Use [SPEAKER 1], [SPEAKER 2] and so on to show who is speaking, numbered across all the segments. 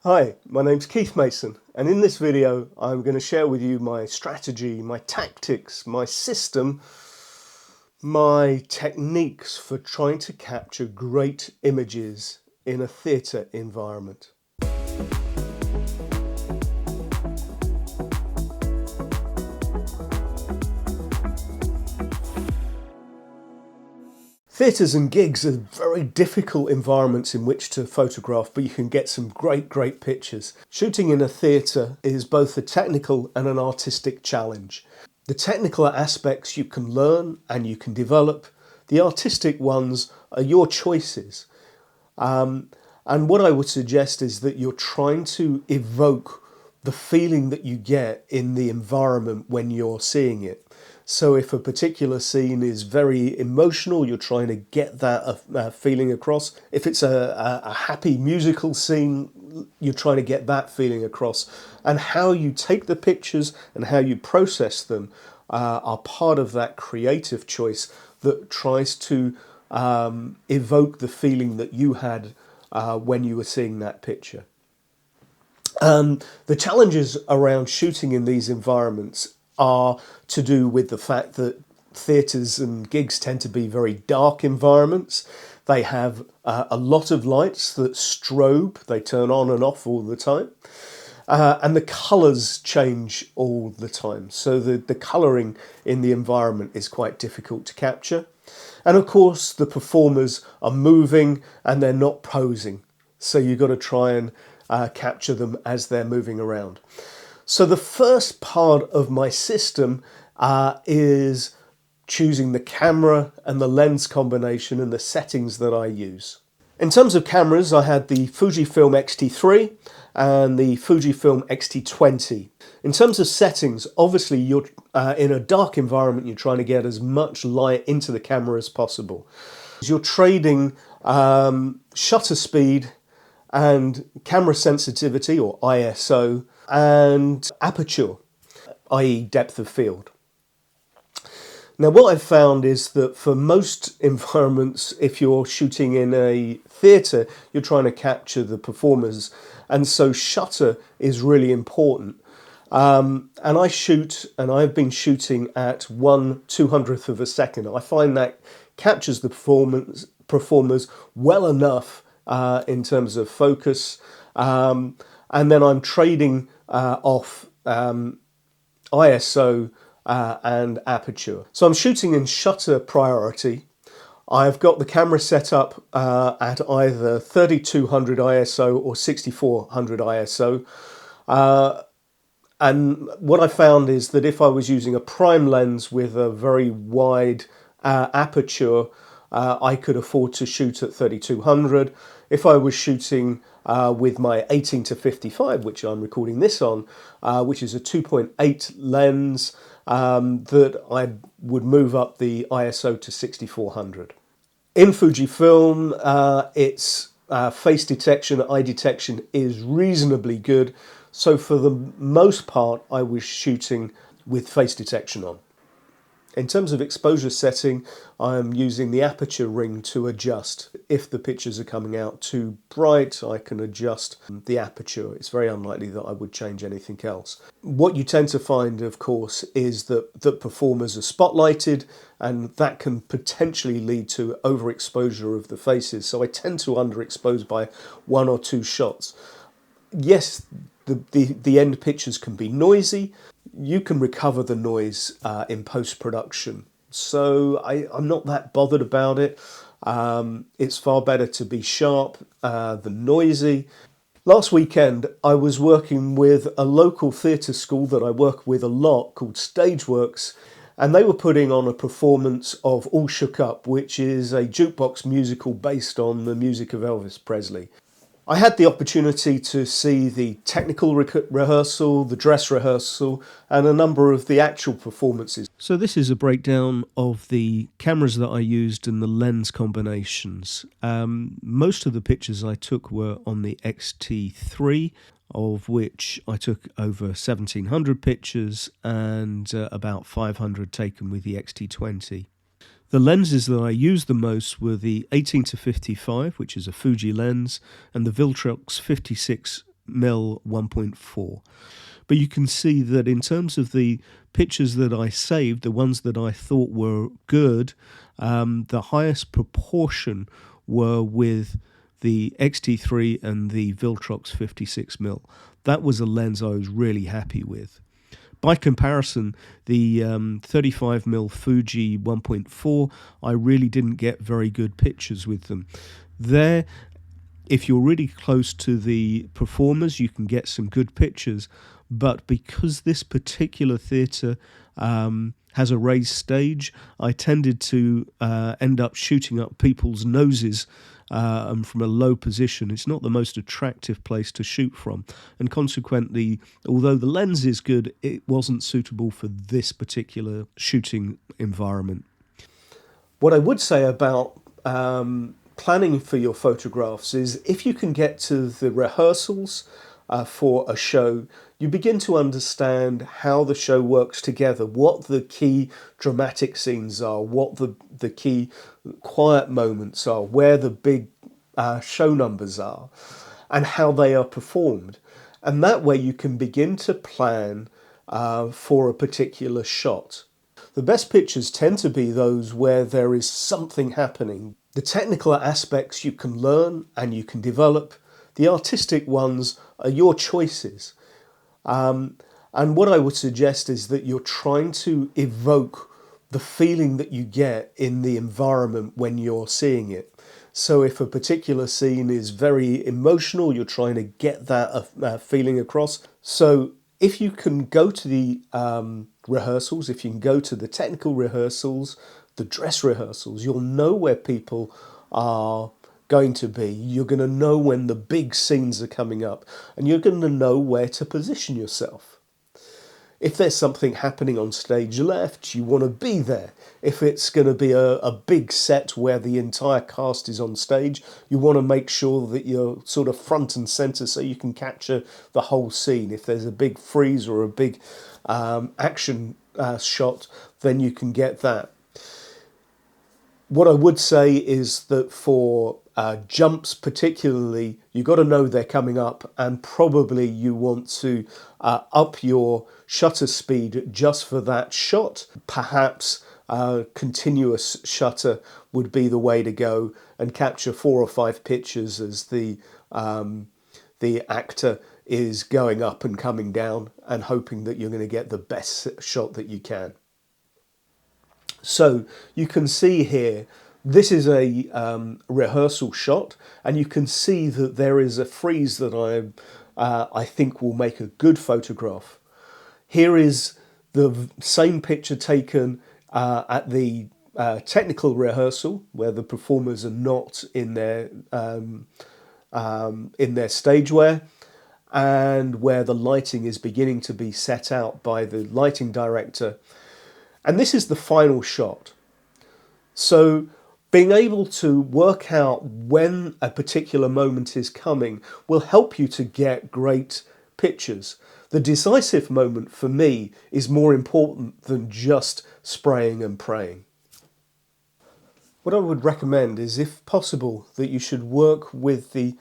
[SPEAKER 1] Hi, my name's Keith Mason, and in this video I'm going to share with you my strategy, my tactics, my system, my techniques for trying to capture great images in a theatre environment. Theatres and gigs are very difficult environments in which to photograph, but you can get some great pictures. Shooting in a theatre is both a technical and an artistic challenge. The technical aspects you can learn and you can develop. The artistic ones are your choices. And what I would suggest is that you're trying to evoke the feeling that you get in the environment when you're seeing it. So if a particular scene is very emotional, you're trying to get that feeling across. If it's a happy musical scene, you're trying to get that feeling across. And how you take the pictures and how you process them are part of that creative choice that tries to evoke the feeling that you had when you were seeing that picture. The challenges around shooting in these environments are to do with the fact that theatres and gigs tend to be very dark environments. They have a lot of lights that strobe, they turn on and off all the time. And the colours change all the time. So the colouring in the environment is quite difficult to capture. And of course the performers are moving and they're not posing. So you've got to try and capture them as they're moving around. So the first part of my system is choosing the camera and the lens combination and the settings that I use. In terms of cameras, I had the Fujifilm X-T3 and the Fujifilm X-T20. In terms of settings, obviously you're in a dark environment, you're trying to get as much light into the camera as possible. You're trading shutter speed and camera sensitivity, or ISO, and aperture, i.e. depth of field. Now what I've found is that for most environments, if you're shooting in a theatre, you're trying to capture the performers, and so shutter is really important. And I've been shooting at 1/200th of a second. I find that captures the performers well enough in terms of focus, and then I'm trading off ISO and aperture. So I'm shooting in shutter priority. I've got the camera set up at either 3200 ISO or 6400 ISO. And what I found is that if I was using a prime lens with a very wide aperture, I could afford to shoot at 3200. If I was shooting with my 18-55, which I'm recording this on, which is a 2.8 lens, that I would move up the ISO to 6400. In Fujifilm, its face detection, eye detection is reasonably good. So for the most part, I was shooting with face detection on. In terms of exposure setting, I'm using the aperture ring to adjust. If the pictures are coming out too bright, I can adjust the aperture. It's very unlikely that I would change anything else. What you tend to find, of course, is that performers are spotlighted, and that can potentially lead to overexposure of the faces. So I tend to underexpose by 1 or 2 shots. Yes, the end pictures can be noisy. You can recover the noise in post-production. So I'm not that bothered about it. It's far better to be sharp than noisy. Last weekend I was working with a local theatre school that I work with a lot called Stageworks, and they were putting on a performance of All Shook Up, which is a jukebox musical based on the music of Elvis Presely. I had the opportunity to see the technical rehearsal, the dress rehearsal, and a number of the actual performances. So this is a breakdown of the cameras that I used and the lens combinations. Most of the pictures I took were on the X-T3, of which I took over 1,700 pictures and about 500 taken with the X-T20. The lenses that I used the most were the 18-55, which is a Fuji lens, and the Viltrox 56 mm 1.4. But you can see that in terms of the pictures that I saved, the ones that I thought were good, the highest proportion were with the X-T3 and the Viltrox 56mm. That was a lens I was really happy with. By comparison, the 35mm Fuji 1.4, I really didn't get very good pictures with them. There, if you're really close to the performers, you can get some good pictures, but because this particular theatre has a raised stage, I tended to end up shooting up people's noses and from a low position. It's not the most attractive place to shoot from, and consequently, although the lens is good, it wasn't suitable for this particular shooting environment. What I would say about planning for your photographs is if you can get to the rehearsals for a show, you begin to understand how the show works together, what the key dramatic scenes are, what the key quiet moments are, where the big show numbers are, and how they are performed. And that way you can begin to plan for a particular shot. The best pictures tend to be those where there is something happening. The technical aspects you can learn and you can develop. The artistic ones are your choices. And what I would suggest is that you're trying to evoke the feeling that you get in the environment when you're seeing it. So if a particular scene is very emotional, you're trying to get that feeling across. So if you can go to the rehearsals, if you can go to the technical rehearsals, the dress rehearsals, you'll know where people are going to be. You're going to know when the big scenes are coming up, and you're going to know where to position yourself. If there's something happening on stage left, you want to be there. If it's going to be a big set where the entire cast is on stage, you want to make sure that you're sort of front and centre so you can capture the whole scene. If there's a big freeze or a big action shot, then you can get that. What I would say is that for jumps particularly, you've got to know they're coming up, and probably you want to up your shutter speed just for that shot. Perhaps continuous shutter would be the way to go and capture 4 or 5 pictures as the actor is going up and coming down, and hoping that you're going to get the best shot that you can. So you can see here, this is a rehearsal shot, and you can see that there is a freeze that I think will make a good photograph. Here is the same picture taken at the technical rehearsal, where the performers are not in their stage wear, and where the lighting is beginning to be set out by the lighting director. And this is the final shot. So being able to work out when a particular moment is coming will help you to get great pictures. The decisive moment for me is more important than just spraying and praying. What I would recommend is, if possible, that you should work with the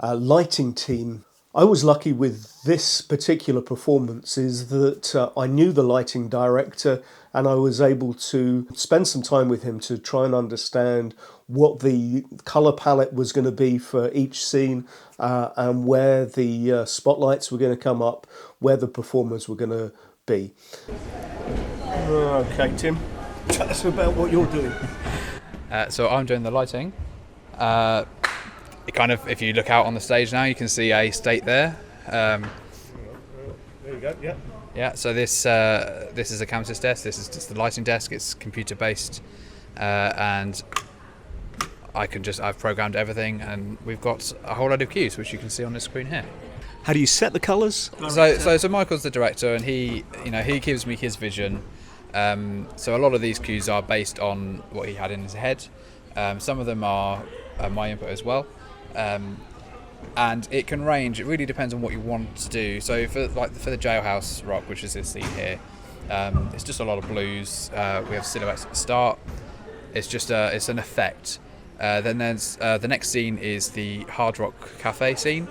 [SPEAKER 1] lighting team. I was lucky with this particular performance is that I knew the lighting director, and I was able to spend some time with him to try and understand what the colour palette was going to be for each scene, and where the spotlights were going to come up, where the performers were going to be. Okay, Tim, tell us about what you're doing.
[SPEAKER 2] So I'm doing the lighting. It kind of, if you look out on the stage now, you can see a state there.
[SPEAKER 1] There you go. Yeah.
[SPEAKER 2] Yeah. So this is a canvas desk. This is just the lighting desk. It's computer based, and I've programmed everything, and we've got a whole load of cues which you can see on the screen here.
[SPEAKER 1] How do you set the colours?
[SPEAKER 2] So Michael's the director, and he gives me his vision. So a lot of these cues are based on what he had in his head. Some of them are my input as well. And it can range. It really depends on what you want to do. So for the jailhouse rock, which is this scene here, it's just a lot of blues. We have silhouettes at the start. It's an effect. Then there's the next scene is the hard rock cafe scene.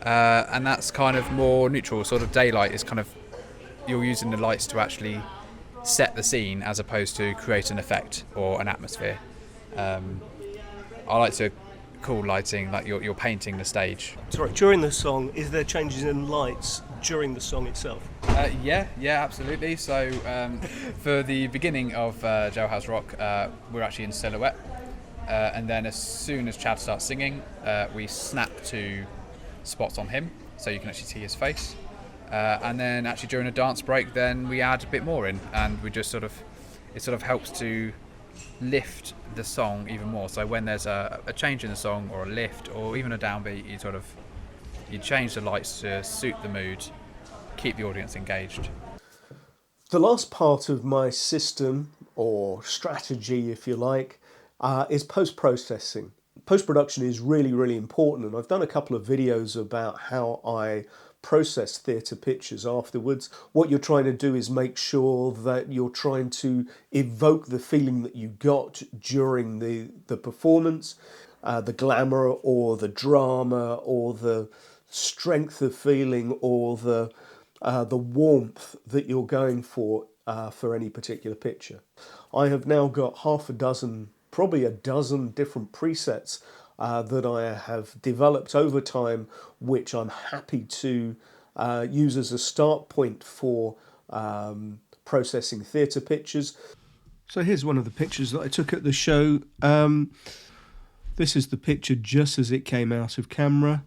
[SPEAKER 2] and that's kind of more neutral. Sort of daylight is kind of, you're using the lights to actually set the scene as opposed to create an effect or an atmosphere. I like to call lighting like you're painting the stage.
[SPEAKER 1] Sorry, during the song, is there changes in lights during the song itself?
[SPEAKER 2] Yeah, absolutely. So for the beginning of Jailhouse Rock, we're actually in silhouette, and then as soon as Chad starts singing, we snap to spots on him, so you can actually see his face. And then actually during a dance break, then we add a bit more in, and we just it sort of helps to lift the song even more. So when there's a change in the song, or a lift, or even a downbeat, you change the lights to suit the mood, keep the audience engaged.
[SPEAKER 1] The last part of my system, or strategy if you like, is post-processing. Post-production is really, really important, and I've done a couple of videos about how I process theatre pictures afterwards. What you're trying to do is make sure that you're trying to evoke the feeling that you got during the performance, the glamour or the drama or the strength of feeling or the warmth that you're going for any particular picture. I have now got half a dozen, probably a dozen different presets that I have developed over time, which I'm happy to use as a start point for processing theatre pictures. So here's one of the pictures that I took at the show. This is the picture just as it came out of camera.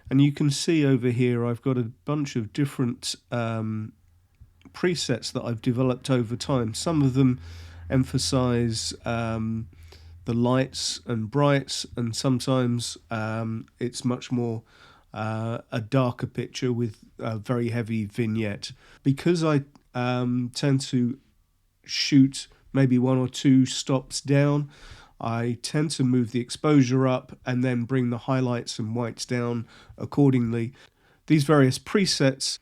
[SPEAKER 1] And you can see over here I've got a bunch of different presets that I've developed over time. Some of them emphasize the lights and brights, and sometimes it's much more a darker picture with a very heavy vignette. Because I tend to shoot maybe one or two stops down, I tend to move the exposure up and then bring the highlights and whites down accordingly. These various presets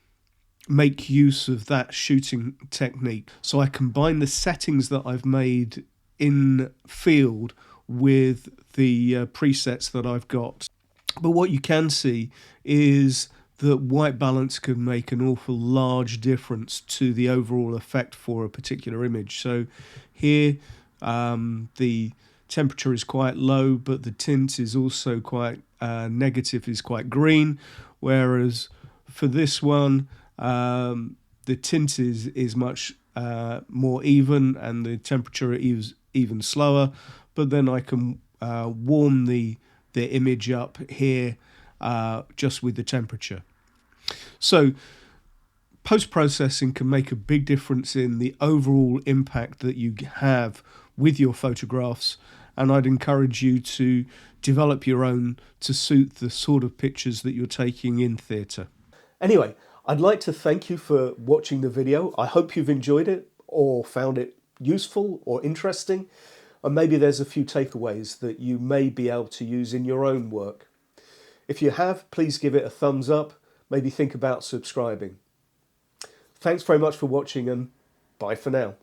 [SPEAKER 1] make use of that shooting technique. So I combine the settings that I've made in field with the presets that I've got. But what you can see is that white balance can make an awful large difference to the overall effect for a particular image. So here the temperature is quite low, but the tint is also quite negative, is quite green, whereas for this one the tint is much more even and the temperature is even slower, but then I can warm the image up here just with the temperature. So post-processing can make a big difference in the overall impact that you have with your photographs, and I'd encourage you to develop your own to suit the sort of pictures that you're taking in theatre. Anyway, I'd like to thank you for watching the video. I hope you've enjoyed it or found it useful or interesting, and maybe there's a few takeaways that you may be able to use in your own work. If you have, please give it a thumbs up, maybe think about subscribing. Thanks very much for watching, and bye for now.